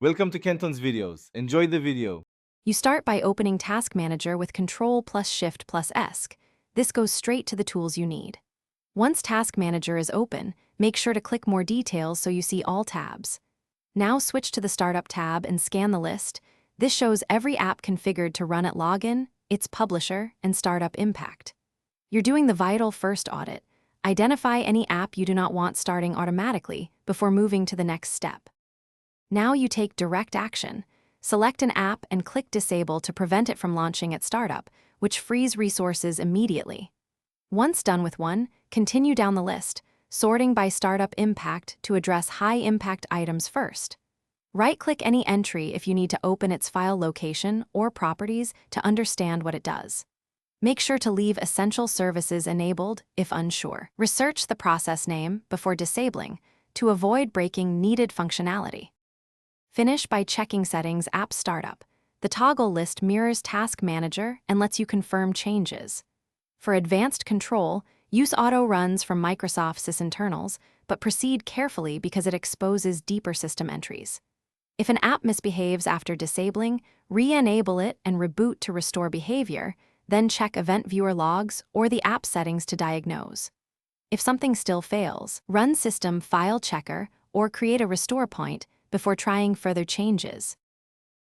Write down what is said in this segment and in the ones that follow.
Welcome to Kenton's videos. Enjoy the video. You start by opening Task Manager with Control plus Shift plus ESC. This goes straight to the tools you need. Once Task Manager is open, make sure to click More Details so you see all tabs. Now switch to the Startup tab and scan the list. This shows every app configured to run at login, its publisher, and startup impact. You're doing the vital first audit. Identify any app you do not want starting automatically before moving to the next step. Now you take direct action. Select an app and click Disable to prevent it from launching at startup, which frees resources immediately. Once done with one, continue down the list, sorting by startup impact to address high-impact items first. Right-click any entry if you need to open its file location or properties to understand what it does. Make sure to leave essential services enabled if unsure. Research the process name before disabling to avoid breaking needed functionality. Finish by checking Settings App Startup. The toggle list mirrors Task Manager and lets you confirm changes. For advanced control, use auto runs from Microsoft sysinternals, but proceed carefully because it exposes deeper system entries. If an app misbehaves after disabling, re-enable it and reboot to restore behavior, then check Event Viewer logs or the app settings to diagnose. If something still fails, run System File Checker or create a restore point before trying further changes.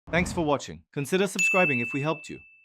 Thanks for watching. Consider subscribing if we helped you.